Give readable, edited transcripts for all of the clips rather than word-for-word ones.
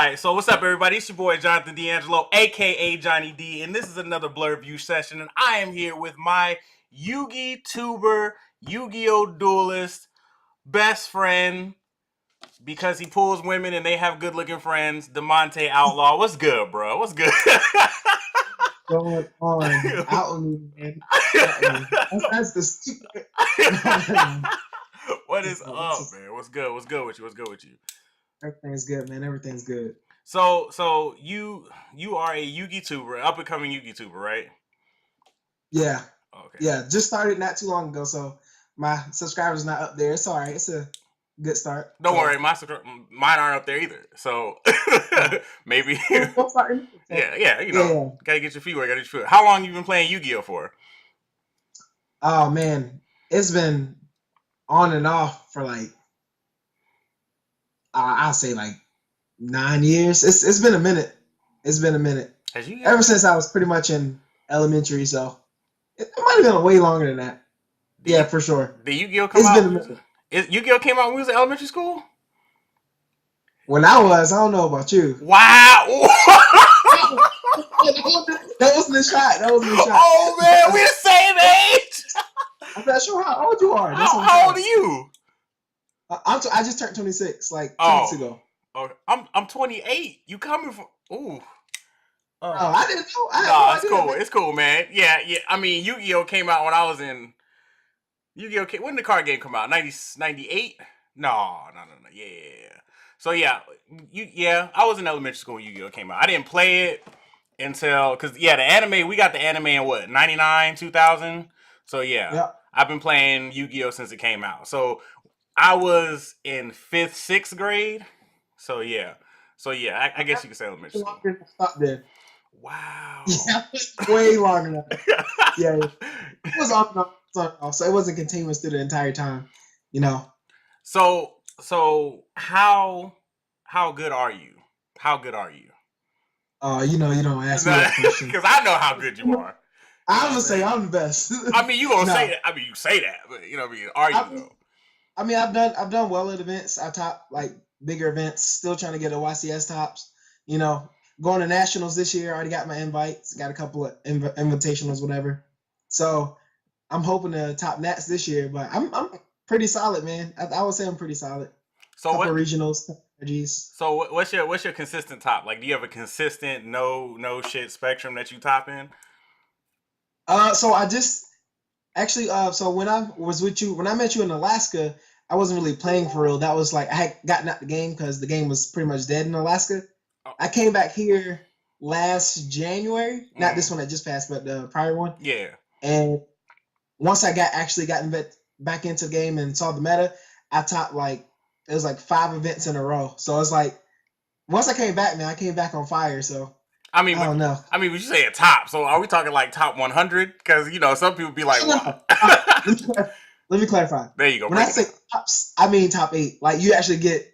Alright, so what's up, everybody? It's your boy Jonathan D'Angelo, aka Johnny D, and this is another Blur View session. And I am here with my Yu-Gi tuber, Yu-Gi-Oh duelist, best friend, because he pulls women and they have good-looking friends, Demonte Outlaw. What's good, bro? What's good? Going on out of me, man. Out of me. That's the secret. What is up, man? What's good? What's good with you? What's good with you? Everything's good, man. Everything's good. So you are a Yu-Gi tuber, up and coming Yu-Gi tuber, right? Yeah. Okay. Yeah. Just started not too long ago, so my subscribers not up there. It's all right. It's a good start. Don't worry, mine aren't up there either. So maybe. We'll start. Yeah. You know, gotta get your feet wet. Gotta get your feet wet. How long you been playing Yu-Gi-Oh for? Oh man, it's been on and off for like I'll say like 9 years. It's been a minute. It's been a minute. Ever since I was pretty much in elementary, so it might have been way longer than that. Yeah, for sure. Did Yu-Gi-Oh come out? Yu-Gi-Oh came out when we was in elementary school? When I don't know about you. Wow. That wasn't a shot. Oh man, we're the same age. I'm not sure how old you are. How old are you? I just turned 26 like 2 weeks ago. Oh, I'm 28. You coming from? Ooh. I didn't know. It's cool. Man. It's cool, man. Yeah. I mean, Yu-Gi-Oh came out when I was in. Yu-Gi-Oh! When did the card game come out? 98? No. Yeah. So yeah, I was in elementary school when Yu-Gi-Oh! Came out. I didn't play it until, because the anime, we got the anime in what, 99, 2000? So yeah, I've been playing Yu-Gi-Oh! Since it came out. So I was in 5th, 6th grade. So yeah, I guess you could say elementary school. Stop there. Wow. Yeah, way longer than that. Yeah. It was on, so it wasn't continuous through the entire time, you know. So how good are you? How good are you? You don't ask me that question. Because I know how good you are. I'm gonna say I'm the best. I mean, you gonna say that. I mean, you say that, but you know what I mean? Are you though? I mean, I've done well at events. I top like bigger events. Still trying to get a YCS tops. You know, going to nationals this year. Already got my invites. Got a couple of invitationals, whatever. So I'm hoping to top Nats this year. But I'm pretty solid, man. I would say I'm pretty solid. So couple what regionals? So what's your consistent top? Like, do you have a consistent no shit spectrum that you top in? So I just actually so when I was with you, when I met you in Alaska, I wasn't really playing for real. That was like I had gotten out the game because the game was pretty much dead in Alaska. Oh. I came back here last January, not this one that just passed, but the prior one. Yeah. And once I gotten back into the game and saw the meta, I topped like it was like 5 events in a row. So it's like once I came back, man, I came back on fire. So I don't know. I mean, when you say a top, so are we talking like top 100? Because some people be like, "Wow." Let me clarify. There you go. When I say tops, I mean top 8. Like you actually get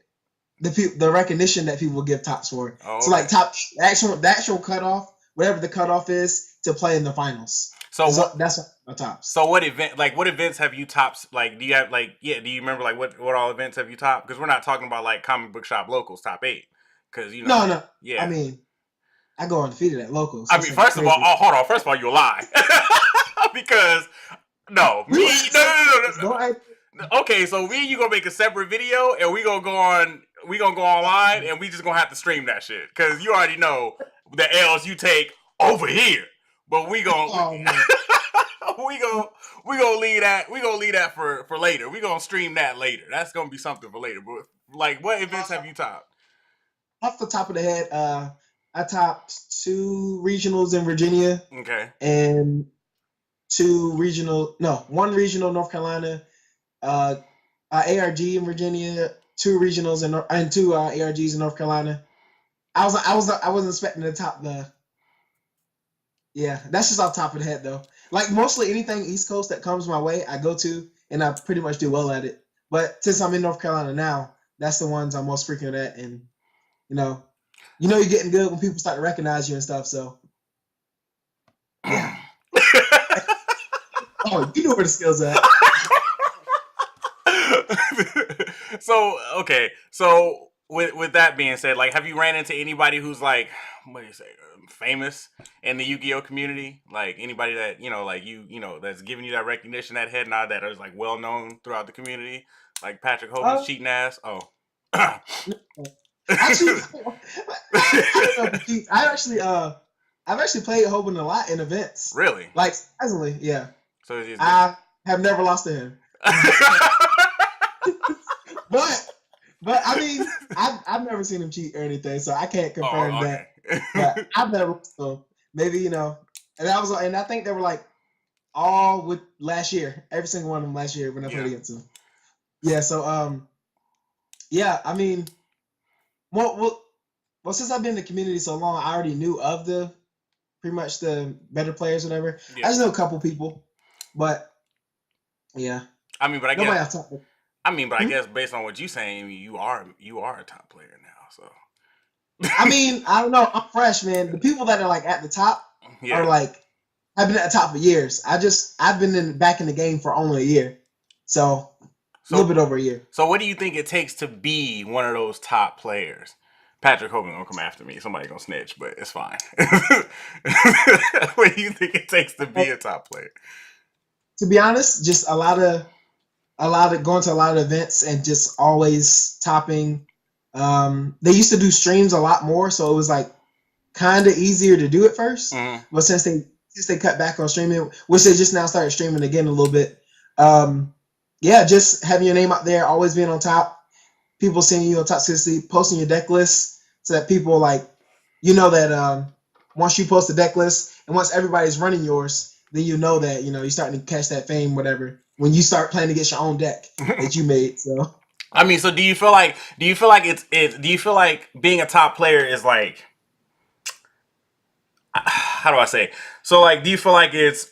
the recognition that people give tops for. Oh, okay. So like the actual cutoff, whatever the cutoff is to play in the finals. So that's my tops. So what events have you tops? Like, do you have do you remember like what all events have you topped? Because we're not talking about like comic book shop locals top 8. Because No. Yeah. I mean, I go undefeated at locals. I mean, first of all, hold on. First of all, you lie. Because no. Okay, so me and you gonna make a separate video, and we gonna go online, and we just gonna have to stream that shit because you already know the L's you take over here. But we gonna we gonna leave that for later. We gonna stream that later. That's gonna be something for later. But like, what events have you topped? Off the top of the head, I topped 2 regionals in Virginia. Okay. And 1 regional North Carolina, ARG in Virginia, 2 regionals and 2 ARGs in North Carolina. I wasn't expecting to top the. Yeah, that's just off the top of the head though. Like mostly anything East Coast that comes my way, I go to and I pretty much do well at it. But since I'm in North Carolina now, that's the ones I'm most frequent at, and you're getting good when people start to recognize you and stuff. So yeah. Oh, you know where the skills at. So okay, so with that being said, like, have you ran into anybody who's like, what do you say, famous in the Yu-Gi-Oh community? Like anybody that like that's giving you that recognition, that head nod, that is like well known throughout the community, like Patrick Hoban's Uh, cheating ass. Oh, no. Actually, I don't know if he cheats. I've actually played Hoban a lot in events. really? Like surprisingly, yeah. So he's good. I have never lost to him. But but I mean, I've never seen him cheat or anything, so I can't confirm Oh, that. But okay. I've never lost to him. Maybe and I think they were like all with last year, every single one of them last year when I played Yeah. against him. Yeah, so yeah, I mean, well, well, well, since I've been in the community so long, I already knew of the pretty much the better players, whatever. I Yeah. just know a couple people, but yeah, I mean, but I guess nobody else talked. I Hmm? guess based on what you saying, you are a top player now. So I mean, I don't know. I'm fresh, man. The people that are like at the top are yeah. like I've been at the top for years. I've been back in the game for only a year, so a little So bit over a year. so what do you think it takes to be one of those top players? Patrick Hoban gonna come after me. Somebody gonna snitch, but it's fine. What do you think it takes to be a top player? To be honest, just a lot of going to a lot of events and just always topping. They used to do streams a lot more, so it was like kind of easier to do it first. Mm-hmm. But since they cut back on streaming, which they just now started streaming again a little bit, um, yeah, just having your name out there, always being on top, people seeing you on toxicity, posting your deck list so that people like that once you post the deck list and once everybody's running yours, then you know that you're starting to catch that fame, whatever. When you start playing against your own deck that you made, so I mean, so do you feel like being a top player is like, how do I say? So like, do you feel like it's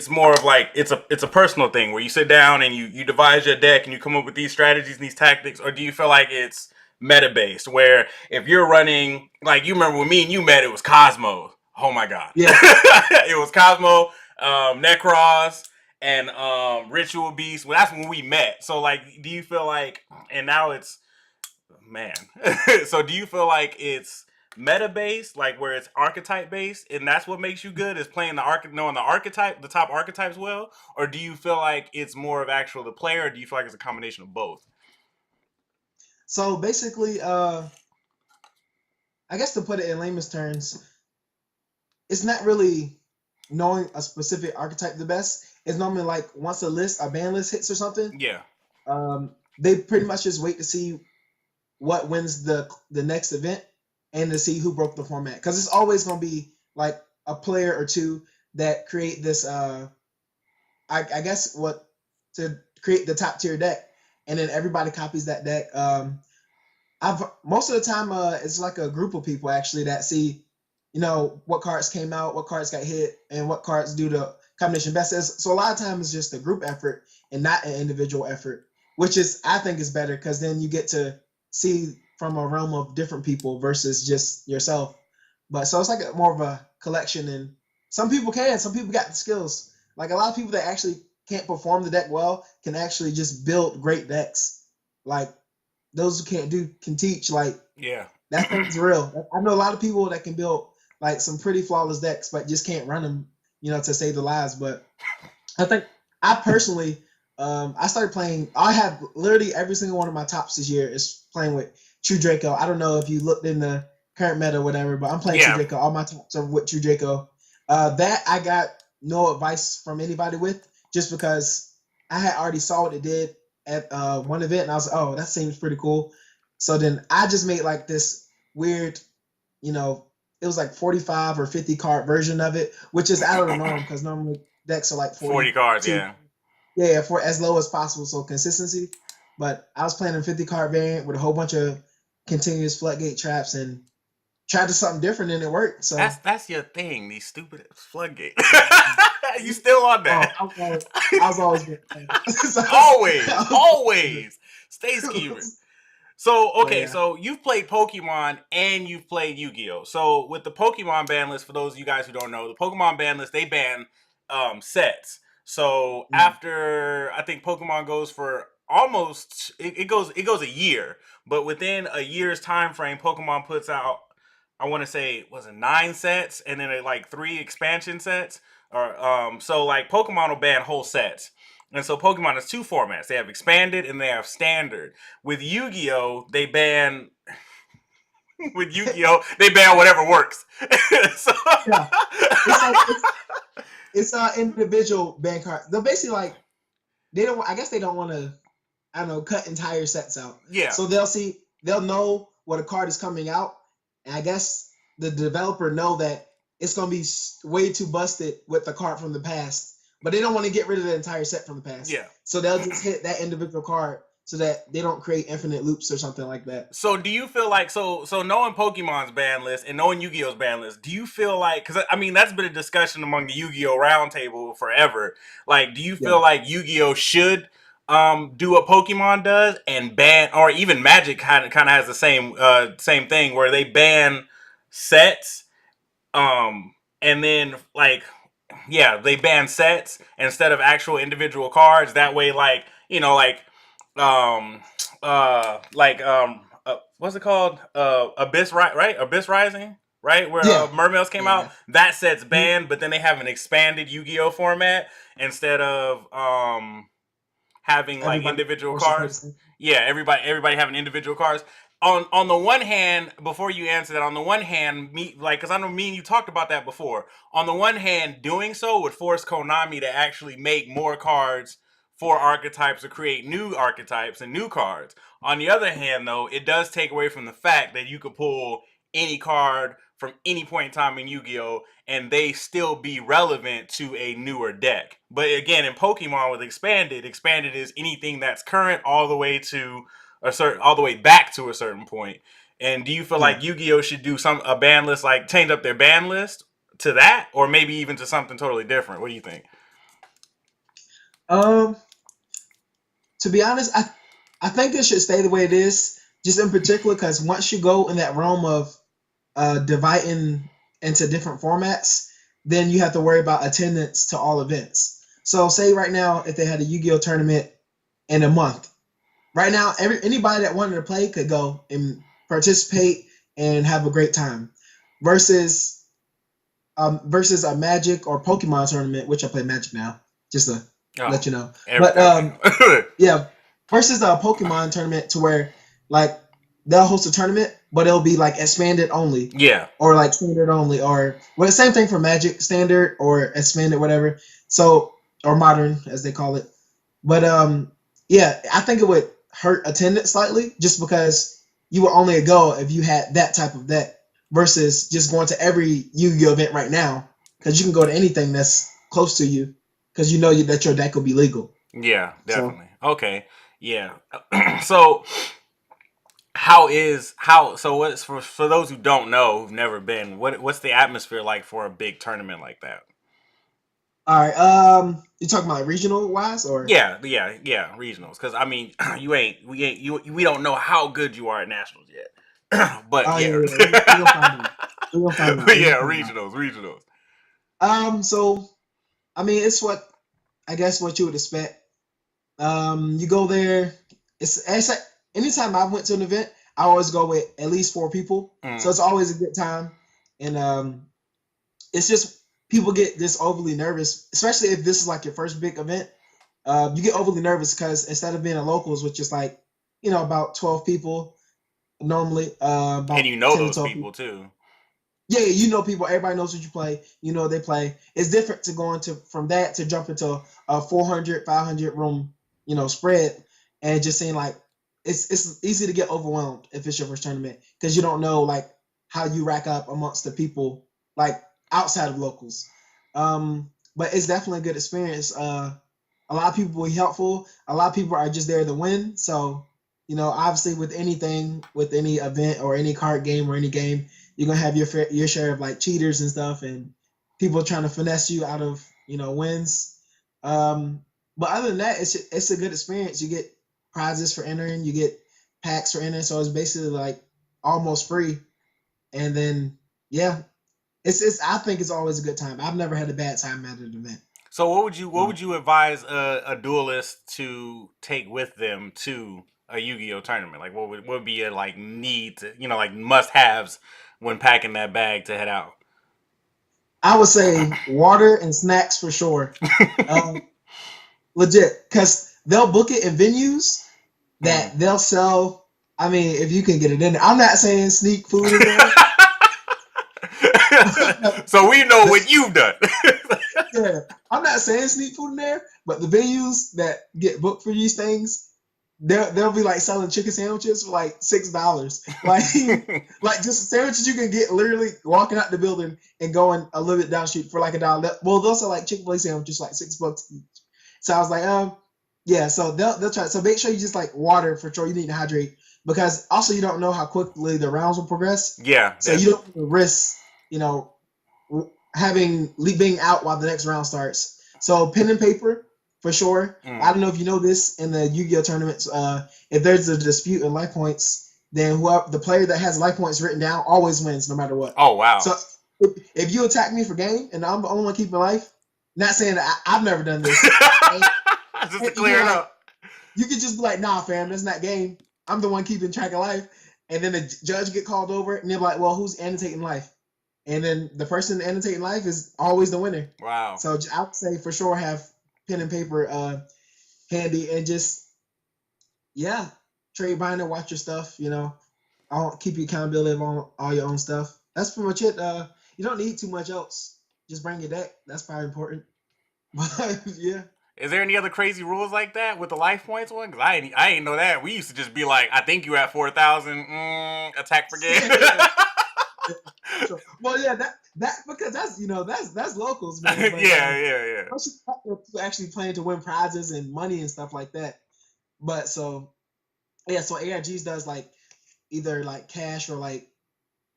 more of like it's a personal thing where you sit down and you devise your deck and you come up with these strategies and these tactics, or do you feel like it's meta based where if you're running, like, you remember when me and you met, it was Cosmo. Oh my god, yeah. it was Cosmo, Necros, and Ritual Beast. Well, that's when we met. So like, do you feel like, and now it's, man. So do you feel like it's meta based, like where it's archetype based, and that's what makes you good, is playing knowing the top archetypes well, or do you feel like it's more of actual the player, or do you feel like it's a combination of both? So basically, I guess to put it in layman's terms, it's not really knowing a specific archetype the best. It's normally like once a ban list hits or something, Yeah. they pretty much just wait to see what wins the next event and to see who broke the format. Because it's always going to be like a player or two that create this. I guess what to create the top tier deck, and then everybody copies that deck. I've most of the time it's like a group of people actually that see, what cards came out, what cards got hit, and what cards do the combination best. So a lot of times it's just a group effort and not an individual effort, which is I think is better because then you get to see from a realm of different people versus just yourself. But so it's like more of a collection, and some people got the skills. Like a lot of people that actually can't perform the deck well can actually just build great decks. Like those who can't do can teach. Like Yeah. that thing's real. I know a lot of people that can build like some pretty flawless decks, but just can't run them, to save their lives. But I think I personally, I started playing. I have literally every single one of my tops this year is playing with True Draco. I don't know if you looked in the current meta or whatever, but I'm playing True Yeah. Draco. All my tops are with True Draco. That I got no advice from anybody with, just because I had already saw what it did at one event, and I was like, oh, that seems pretty cool. So then I just made like this weird, you know, it was like 45 or 50 card version of it, which is out of the norm because normally decks are like 40 cards. 42. Yeah. Yeah, for as low as possible, so consistency. But I was playing a 50 card variant with a whole bunch of continuous floodgate traps and tried to something different and it worked. So That's your thing. These stupid floodgate. You still on oh, that? I was always good. So, Always, always. Stay scheming. So but okay, yeah. so you've played Pokemon and you've played Yu-Gi-Oh. So with the Pokemon ban list, for those of you guys who don't know, the Pokemon ban list, they ban sets. So Mm. after, I think Pokemon goes for almost it goes a year, but within a year's time frame, Pokemon puts out, I want to say, was it 9 sets and then like 3 expansion sets, or so like Pokemon will ban whole sets. And so Pokemon has 2 formats. They have expanded and they have standard. With Yu-Gi-Oh, they ban with Yu-Gi-Oh, they ban whatever works. So Yeah, it's like it's individual ban card. They're basically like they don't. I guess they don't want to. I don't know, cut entire sets out. yeah, So they'll know what a card is coming out, and I guess the developer know that it's gonna be way too busted with the card from the past, but they don't want to get rid of the entire set from the past. yeah. So they'll just hit that individual card so that they don't create infinite loops or something like that. So do you feel like, so knowing Pokemon's ban list and knowing Yu-Gi-Oh's ban list, do you feel like, because I mean that's been a discussion among the Yu-Gi-Oh roundtable forever. Like, do you Yeah. feel like Yu-Gi-Oh should do what Pokemon does and ban, or even Magic kind of has the same thing where they ban sets, and then like, yeah, they ban sets instead of actual individual cards. That way, like, um what's it called, Abyss, right, Abyss Rising, right, where Yeah. Mermails came out, Yeah. that set's banned, but then they have an expanded Yu-Gi-Oh format instead of having like Everybody individual forced to play the cards. same. Yeah, everybody having individual cards. On the one hand, before you answer that, on the one hand, me, like, because I know me and you talked about that before. On the one hand, doing so would force Konami to actually make more cards for archetypes or create new archetypes and new cards. On the other hand, though, it does take away from the fact that you could pull any card from any point in time in Yu-Gi-Oh and they still be relevant to a newer deck. But again, in Pokemon with expanded is anything that's current all the way to all the way back to a certain point. And do you feel Yeah. like Yu-Gi-Oh should do a ban list, like change up their ban list to that, or maybe even to something totally different? What do you think? Um. To be honest, I think it should stay the way it is. Just in particular, because once you go in that realm of dividing into different formats, then you have to worry about attendance to all events. So, say right now, if they had a Yu-Gi-Oh tournament in a month, right now, anybody that wanted to play could go and participate and have a great time. Versus versus a Magic or Pokemon tournament, which I play Magic now, just to let you know. But Okay. yeah, versus a Pokemon tournament to where like they'll host a tournament, but it'll be like expanded only, Yeah. or like standard only, or well, the same thing for Magic, standard or expanded, whatever. So or modern as they call it. But yeah, I think it would hurt attendance slightly just because you would only go if you had that type of deck versus just going to every Yu-Gi-Oh event right now because you can go to anything that's close to you because you know that your deck will be legal. Yeah, So definitely. Okay. Yeah. So so what's, for those who don't know, who've never been, what's the atmosphere like for a big tournament like that? all right, you talking about regional wise or? Yeah, regionals. Because I mean, we don't know how good you are at nationals yet, but Oh yeah, yeah, yeah, we gonna find out. We gonna find out. but We gonna yeah, find out. regionals. So I mean, it's what I guess what you would expect. You go there. It's like anytime I went to an event, I always go with at least 4 people, so it's always a good time. And it's just people get this overly nervous, especially if this is like your first big event. You get overly nervous because instead of being a locals, which is like about 12 people normally, And about you know 10 to those 12 people. people too. Yeah, you know people. Everybody knows what you play. You know they play. It's different to go into from that to jump into a 400, 500 room, spread, and just seeing like it's easy to get overwhelmed if it's your first tournament because you don't know like how you rack up amongst the people like outside of locals. But it's definitely a good experience. A lot of people will be helpful. A lot of people are just there to win. So obviously with anything, with any event or any card game or any game, you're gonna have your share of like cheaters and stuff and people trying to finesse you out of wins. But other than that, it's a good experience. You get prizes for entering, you get packs for entering, so it's basically like almost free. And then yeah, it's I think it's always a good time. I've never had a bad time at an event. So what would you advise a duelist to take with them to a Yu-Gi-Oh tournament? Like what would be a like need to, like must haves when packing that bag to head out? I would say water and snacks for sure. Legit, because they'll book it in venues Mm. that they'll sell. I mean, if you can get it in there. I'm not saying sneak food in there. So we know what you've done. Yeah, I'm not saying sneak food in there, but the venues that get booked for these things, they'll be like selling chicken sandwiches for like $6. Like just sandwiches you can get literally walking out the building and going a little bit down the street for like $1. Well, they'll sell like Chick-fil-A sandwiches like $6 each. So I was like, yeah. So they'll try. So make sure you just like water for sure. You need to hydrate because also you don't know how quickly the rounds will progress. Yeah, So you don't risk, having being out while the next round starts. So pen and paper for sure. I don't know if you know this in the Yu-Gi-Oh tournaments. If there's a dispute in life points, then whoever the player that has life points written down always wins no matter what. Oh wow. So if you attack me for game and I'm the only one keeping life, not saying that I've never done this. Just to clear it up. You could just be like, nah, fam, that's not game. I'm the one keeping track of life. And then the judge get called over and they're like, well, who's annotating life? And then the person annotating life is always the winner. Wow. So I would say for sure have pen and paper handy and just, trade binder, watch your stuff, I'll keep you accountability on all your own stuff. That's pretty much it. You don't need too much else. Just bring your deck. That's probably important. But yeah. Is there any other crazy rules like that with the life points one? Because I ain't know that. We used to just be like, I think you at 4,000. Attack for game. So, well, yeah, that because that's locals, man. But, yeah. Actually playing to win prizes and money and stuff like that. But so ARGs does like either like cash or like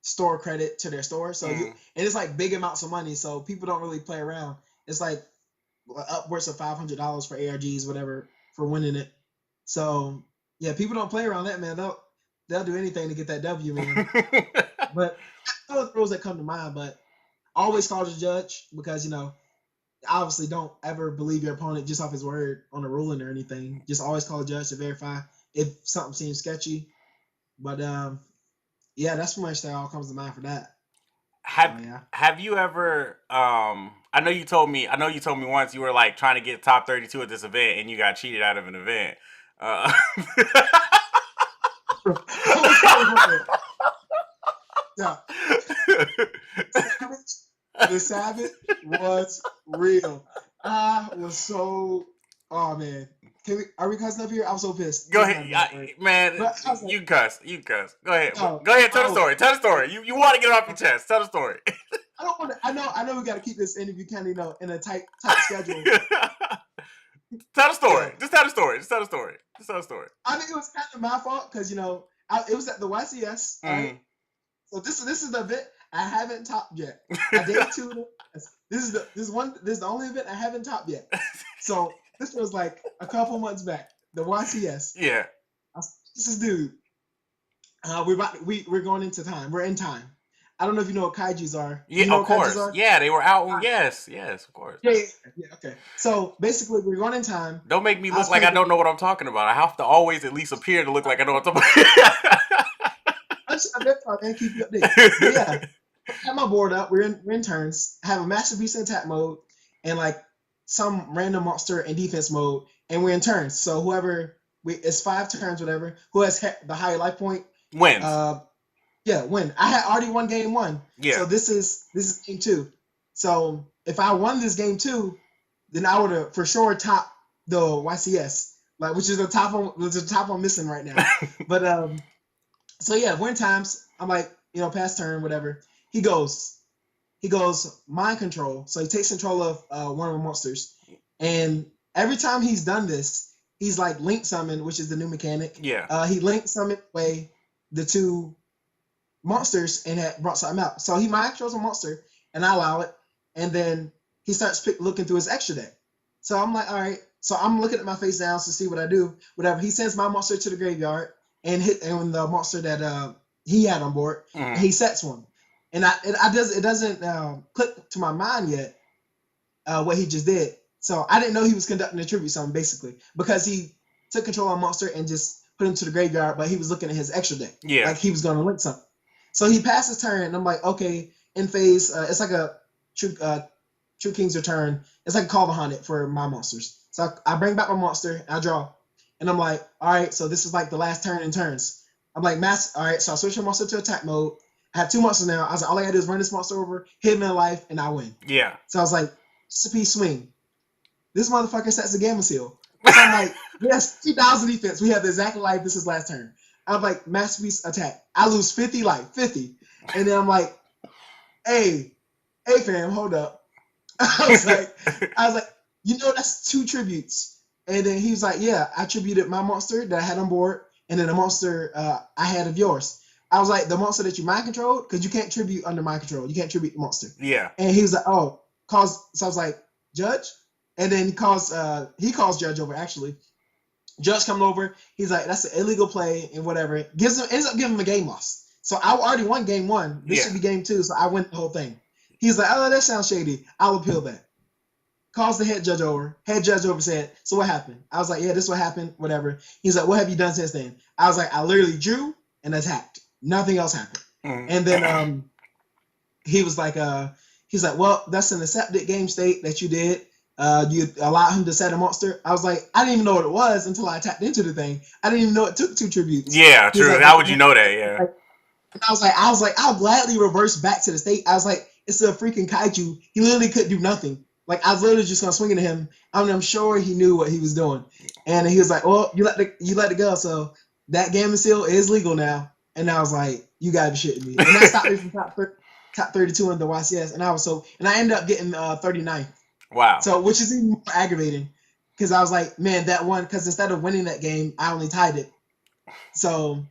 store credit to their store. So and it's like big amounts of money. So people don't really play around. It's like upwards of $500 for ARGs, whatever, for winning it. So yeah, people don't play around that, man. They'll do anything to get that W, man. But those rules that come to mind, but always call the judge because obviously don't ever believe your opponent just off his word on a ruling or anything. Just always call the judge to verify if something seems sketchy. But that's pretty much that all comes to mind for that. Have you ever I know you told me once you were like trying to get top 32 at this event and you got cheated out of an event. Yeah. The Savage was real. I was so. Oh man, are we cussing up here? I'm so pissed. Go ahead, man. You can cuss. Go ahead. Go ahead. Tell the story. You want to get it off your chest. Tell the story. I don't want to. I know. We got to keep this interview kind of in a tight schedule. Tell the story. Yeah. Just tell the story. I think it was kind of my fault because it was at the YCS. Right? So this is the event I haven't topped yet. I did 2. This is the only event I haven't topped yet. So this was like a couple months back. The YCS. Yeah. This is dude. We're going into time. We're in time. I don't know if you know what kaijus are. Yeah, of course. Yeah, they were out. Yes, of course. Yeah, okay. So basically, we're going in time. Don't make me look like I don't know what I'm talking about. I have to always at least appear to look like I know what I'm talking about. I'm keep you updated. But yeah, I have my board up. We're in turns. I have a masterpiece in attack mode and like some random monster in defense mode, and we're in turns. So whoever it's 5 turns, whatever. Who has the higher life point wins. Win. I had already won game 1. Yeah. So this is game 2. So if I won this game 2, then I would have for sure topped the YCS, like which is the top I'm missing right now. But so yeah, win times. I'm like, pass turn, whatever. He goes mind control. So he takes control of one of the monsters, and every time he's done this, he's like link summon, which is the new mechanic. Yeah. He link summon away the 2 monsters and had brought something out. So he mind controls a monster, and I allow it, and then he starts looking through his extra deck. So I'm like, all right. So I'm looking at my face down to see what I do. Whatever. He sends my monster to the graveyard and the monster that he had on board. And he sets one, and it doesn't click to my mind yet what he just did. So I didn't know he was conducting a tribute song basically because he took control of Monster and just put him to the graveyard, but he was looking at his extra deck. Yeah. Like he was going to link something. So he passed his turn, and I'm like, okay, in phase, it's like a True King's Return. It's like a call behind it for my monsters. So I bring back my monster, and I draw. And I'm like, all right, so this is like the last turn in turns. I'm like, all right, so I switch my monster to attack mode. I have 2 monsters now. I was like, all I gotta do is run this monster over, hit him in life, and I win. Yeah. So I was like, recipe swing. This motherfucker sets a gamma seal. So I'm like, yes, 2,000 defense. We have the exact life. This is last turn. I'm like, masterpiece attack. I lose 50 life, 50. And then I'm like, hey fam, hold up. I was like, you know, that's 2 tributes. And then he was like, yeah, I tributed my monster that I had on board, and then the monster I had of yours. I was like, the monster that you mind controlled, because you can't tribute under mind control. You can't tribute the monster. Yeah. And he was like, oh, so I was like, Judge? And then he calls Judge over, actually. Judge comes over. He's like, that's an illegal play and whatever. Ends up giving him a game loss. So I already won game 1. This should be game 2, so I win the whole thing. He's like, oh, that sounds shady. I'll appeal that. Calls the head judge over. Head judge over said, so what happened? I was like, yeah, this is what happened, whatever. He's like, what have you done since then? I was like, I literally drew and attacked. Nothing else happened. And then he was like, he's like, well, that's an accepted game state that you did. You allow him to set a monster. I was like, I didn't even know what it was until I tapped into the thing. I didn't even know it took 2 tributes. Yeah, true. Like, how would you know that? Yeah. And I was like, I'll gladly reverse back to the state. I was like, it's a freaking kaiju. He literally couldn't do nothing. Like, I was literally just gonna swing into him. I'm sure he knew what he was doing. And he was like, well, you let it go. So that gamma seal is legal now. And I was like, you gotta be shitting me. And that stopped me from top 32 in the YCS. And I ended up getting 39. Wow. So, which is even more aggravating, because I was like, man, that one, because instead of winning that game, I only tied it. So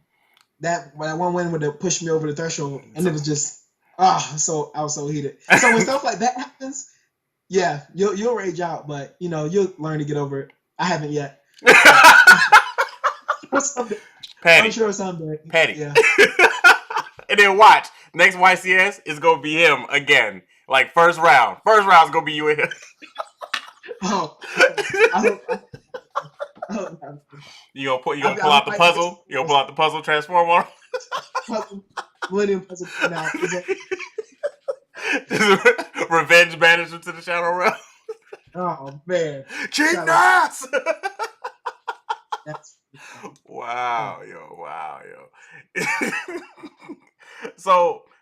that one win would have pushed me over the threshold, and it was just, so I was so heated. So when stuff like that happens, yeah, you'll rage out, but you'll learn to get over it. I haven't yet. Petty. I'm sure someday. Petty. Yeah. And then watch, next YCS is gonna be him again. Like first round is gonna be you and him. Oh, I hope you gonna pull out the puzzle? You gonna pull out the puzzle transformer? Millennium puzzle now. Revenge management to the Shadow Realm. Oh man, cheat nuts! That's wow, yo.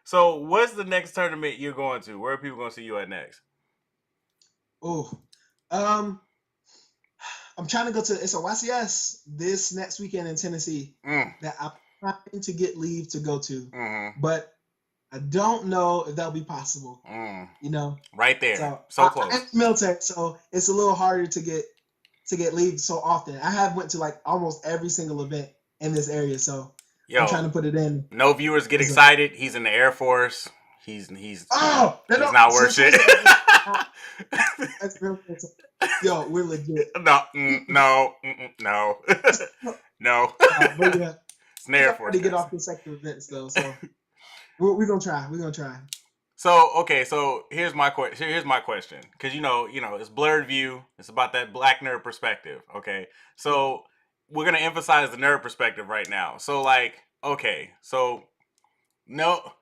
So what's the next tournament you're going to? Where are people going to see you at next? Oh, I'm trying to go to. It's a YCS this next weekend in Tennessee that I'm trying to get leave to go to, but I don't know if that'll be possible. Right there, so close. I'm military, so it's a little harder to get leave so often. I have went to like almost every single event in this area, so I'm trying to put it in. No viewers get excited. He's in the Air Force. He's not worth shit. That's real. Yo, we're legit. No. No. But yeah, it's an Air Force. To get off the sector events though, so we're gonna try. So okay, so here's my question, because it's blurred view. It's about that black nerd perspective. Okay, so we're gonna emphasize the nerd perspective right now. So no,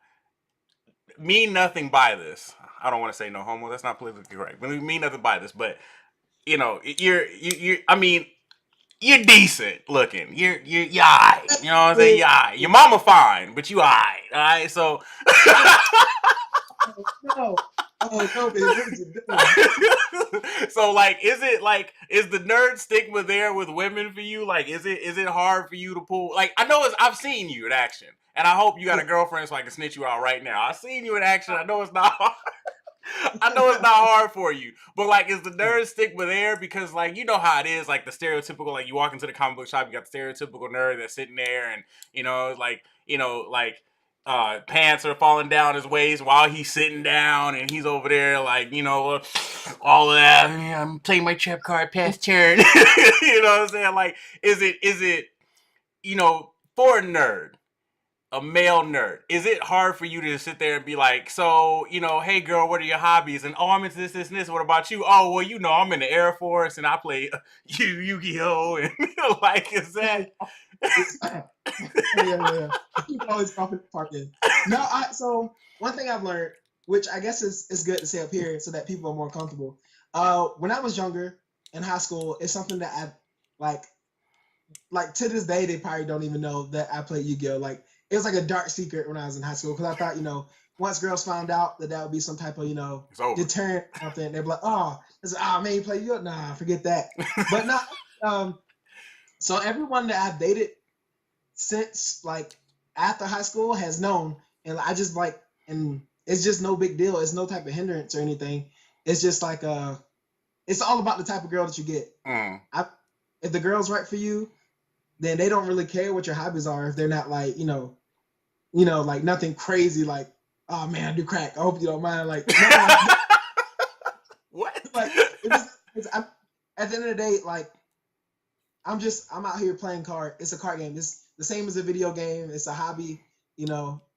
mean nothing by this. I don't want to say no homo. That's not politically correct. But mean nothing by this. But you're. I mean, you're decent looking. You're alright. You know what I'm saying? You're alright. Your mama fine, but you alright. Alright, so. No. Oh no, baby. So is the nerd stigma there with women for you? Like, is it hard for you to pull? Like, I've seen you in action, and I hope you got a girlfriend so I can snitch you out right now. I've seen you in action. I know it's not hard. I know it's not hard for you, but is the nerd stigma there? Because you know how it is, the stereotypical, you walk into the comic book shop, you got the stereotypical nerd that's sitting there, and pants are falling down his waist while he's sitting down, and he's over there all of that. I'm playing my trap card past turn. You know what I'm saying? Is it for a nerd? a male nerd, is it hard for you to sit there and be like, so, hey girl, what are your hobbies? And oh, I'm into this, this, and this. What about you? Oh, well, I'm in the Air Force and I play Yu-Gi-Oh! And like, is that? Yeah. You can always drop it part in. No, so one thing I've learned, which I guess is good to say up here so that people are more comfortable. When I was younger in high school, it's something that I like to this day they probably don't even know that I played Yu-Gi-Oh! Like it was like a dark secret when I was in high school because I thought, once girls found out that would be some type of, It's over. deterrent or something, they'd be like, oh, man, you play Yu-Gi-Oh! Nah, forget that. But no, so everyone that I've dated since like after high school has known, and I just like, and it's just no big deal. It's no type of hindrance or anything. It's just like it's all about the type of girl that you get. If the girl's right for you, then they don't really care what your hobbies are if they're not like like nothing crazy like, oh man, I do crack. I hope you don't mind. Like nothing like that. What? Like at the end of the day, like I'm out here playing card. It's a card game. It's the same as a video game. It's a hobby.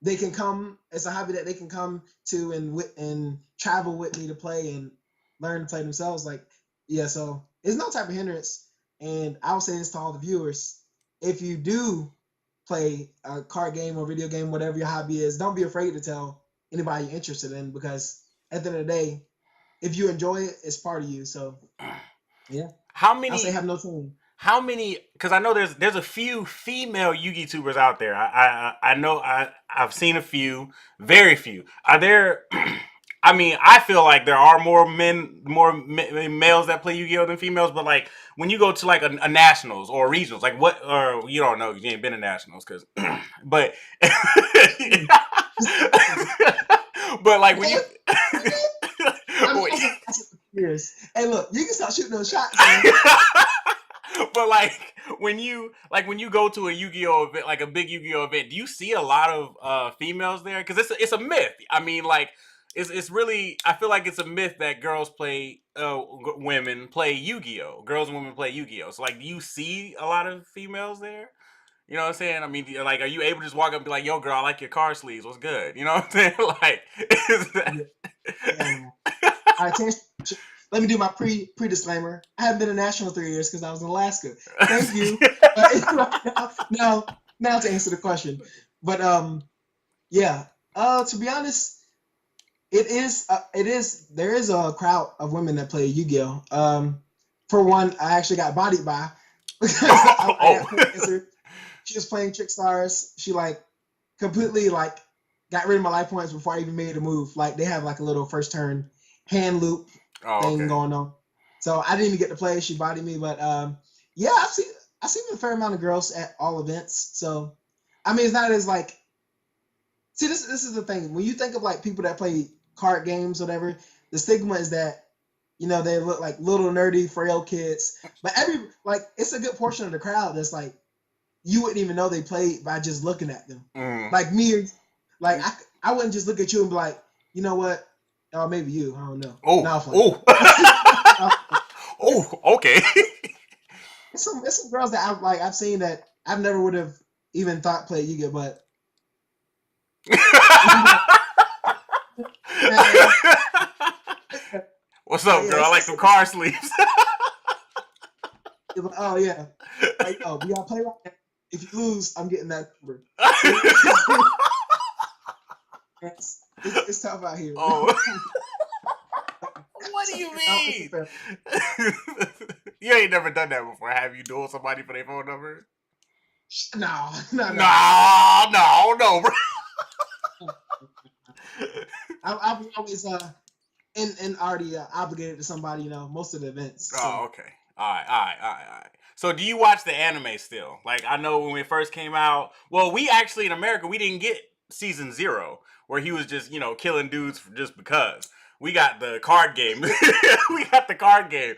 They can come. It's a hobby that they can come to and travel with me to play and learn to play themselves. Like, yeah. So it's no type of hindrance. And I will say this to all the viewers: if you do play a card game or video game, whatever your hobby is, don't be afraid to tell anybody you're interested in because at the end of the day, if you enjoy it, it's part of you. So, yeah. How I'll say many? have no shame. How many? Because I know there's a few female Yugi tubers out there. I know I've seen a few, very few. Are there? I mean, I feel like there are males that play Yu-Gi-Oh than females. But like when you go to like a nationals or regionals, like what? Or you don't know, you ain't been to nationals, because, but, but like when you. I mean, Wait. I've been watching for years. Hey, look, you can start shooting those shots, man. But like when you go to a Yu-Gi-Oh event, like a big Yu-Gi-Oh event, do you see a lot of females there? Because it's a myth. I mean, like it's really, I feel like it's a myth that women play Yu-Gi-Oh. Girls and women play Yu-Gi-Oh. So like, do you see a lot of females there? You know what I'm saying? I mean, like, are you able to just walk up and be like, "Yo, girl, I like your car sleeves. What's good?" You know what I'm saying? Like, is that... Yeah, man. All right, let me do my pre disclaimer. I haven't been to national 3 years because I was in Alaska. Thank you. Now to answer the question, but yeah. To be honest, there is a crowd of women that play Yu-Gi-Oh. For one, I actually got bodied by because I got played against her. She was playing Trick Stars. She like completely like got rid of my life points before I even made a move. Like they have like a little first turn hand loop thing going on. So I didn't even get to play. She bodied me, but yeah, I've seen a fair amount of girls at all events. So I mean, it's not as like, see, this is the thing. When you think of like people that play card games, whatever, the stigma is that they look like little nerdy frail kids. But it's a good portion of the crowd that's like, you wouldn't even know they played by just looking at them. Like me, like I wouldn't just look at you and be like, you know what? Or maybe you. I don't know. Okay. It's some girls that I've seen that I've never would have even thought played Yu-Gi-Oh, but what's up, girl? I like some car sleeves. Oh yeah. Like, oh, we gotta play right now. If you lose, I'm getting that number. It's tough out here. Oh. What do you mean? You ain't never done that before, have you? Duel somebody for their phone number? No, bro. I've always and already obligated to somebody, most of the events. So. Oh, okay. All right. So do you watch the anime still? Like, I know when it first came out, well, we actually in America, we didn't get season 0 where he was just, killing dudes just because. We got the card game. We got the card game.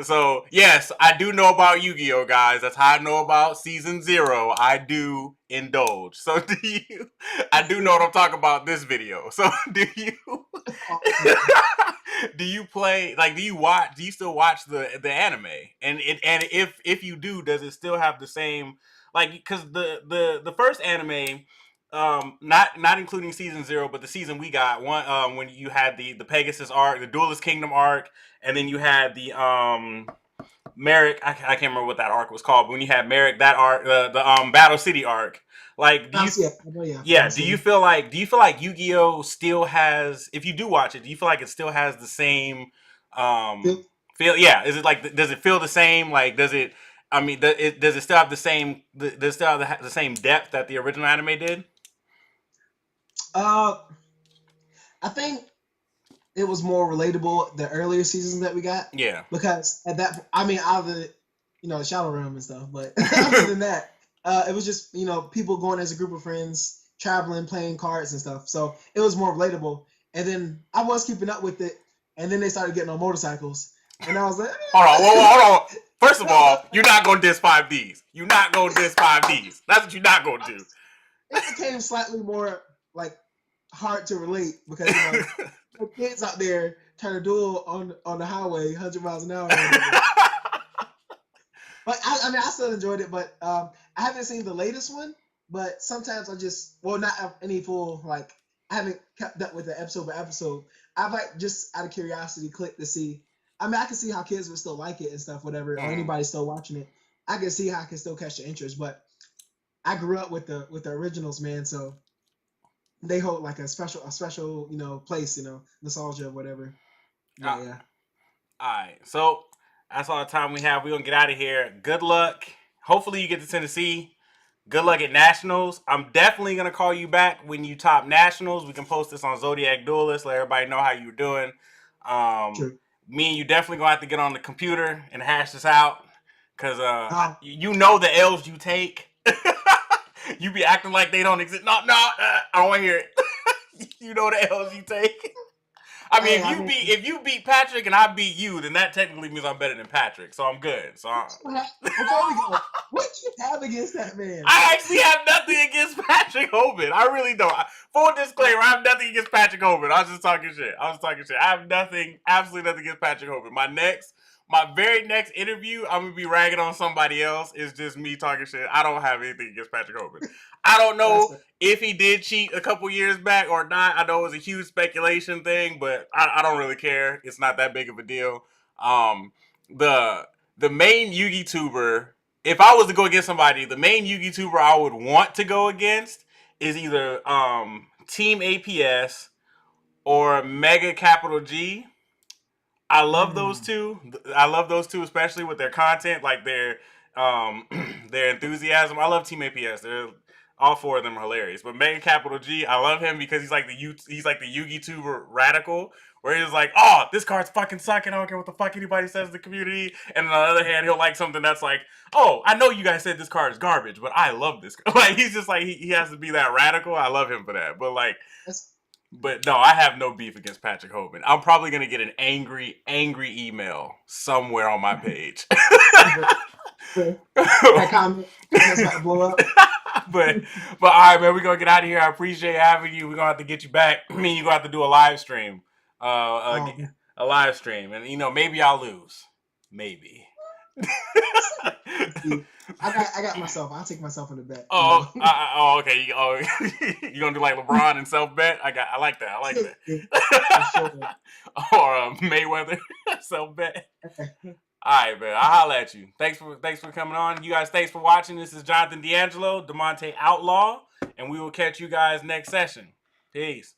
So, yes, I do know about Yu-Gi-Oh, guys. That's how I know about season 0. I do indulge. So, I do know what I'm talking about this video. So, do you... do you play, like, do you still watch the anime? And if you do, does it still have the same, like, because the first anime, Not including season 0, but the season we got one. When you had the Pegasus arc, the Duelist Kingdom arc, and then you had the Merrick. I can't remember what that arc was called, but when you had Merrick, that arc, the Battle City arc. Like, do you? Yeah, yeah, Yeah. Do you feel like Yu-Gi-Oh still has? If you do watch it, do you feel like it still has the same Phil? feel? Yeah. Is it like? Does it feel the same? Like, does it? I mean, does it still have the same? Does it still have the same depth that the original anime did? Uh, I think it was more relatable the earlier seasons that we got Yeah. because at that, I mean, out of the, the Shadow Realm and stuff, but other than that, it was just people going as a group of friends, traveling, playing cards and stuff. So it was more relatable. And then I was keeping up with it, and then they started getting on motorcycles, and I was like, Hold on, hold on. First of all, you're not gonna diss 5Ds. You're not gonna diss 5Ds. That's what you're not gonna do. it became slightly more like hard to relate because the kids out there trying to duel on the highway 100 miles an hour or whatever. But I mean, I still enjoyed it. But I haven't seen the latest one. But sometimes I just, well, not any full like, I haven't kept up with the episode by episode. I've like just out of curiosity clicked to see. I mean, I can see how kids would still like it and stuff, whatever, or anybody still watching it. I can see how I can still catch the interest. But I grew up with the originals, man. So they hold like a special place, nostalgia or whatever. But yeah. All right, so that's all the time we have. We're gonna get out of here. Good luck. Hopefully you get to Tennessee. Good luck at nationals. I'm definitely gonna call you back when you top nationals. We can post this on Zodiac Duelist. Let everybody know how you're doing. Um, True. Me and you definitely gonna have to get on the computer and hash this out because Uh, you know the L's you take. You be acting like they don't exist. No, I don't want to hear it. You know the L's you take. I mean, hey, I mean, if you beat Patrick and I beat you, then that technically means I'm better than Patrick. So I'm good. before we go, what do you have against that man? I actually have nothing against Patrick Hoban. I really don't. Full disclaimer: I have nothing against Patrick Hoban. I was just talking shit. I have nothing, absolutely nothing against Patrick Hoban. My very next interview, I'm gonna be ragging on somebody else. It's just me talking shit. I don't have anything against Patrick Hoban. I don't know if he did cheat a couple years back or not. I know it was a huge speculation thing, but I don't really care. It's not that big of a deal. Um, the the main Yugi tuber, if I was to go against somebody, the main Yugi tuber I would want to go against is either Team APS or Mega Capital G. I love those two. I love those two, especially with their content, like um their enthusiasm. I love Team APS. They're all four of them are hilarious. But Mega Capital G, I love him because he's like the Yugi tuber radical, where he's like, oh, this card's fucking sucking. I don't care what the fuck anybody says in the community. And on the other hand, he'll like something that's like, oh, I know you guys said this card is garbage, but I love this. Like he's just like he has to be that radical. I love him for that. But no, I have no beef against Patrick Hoban. I'm probably gonna get an angry email somewhere on my page. That comment's about to blow up. But all right, man, we're gonna get out of here. I appreciate having you. We're gonna have to get you back. Me and you gonna have to do a live stream. Oh, A live stream. And maybe I'll lose. Maybe. I got myself. I'll take myself in the bet. Okay. You gonna do like LeBron and self bet? I like that. I like that. Sure. Or Mayweather self bet. All right, man. I'll holla at you. Thanks for coming on. You guys, thanks for watching. This is Jonathan D'Angelo, Demonte Outlaw, and we will catch you guys next session. Peace.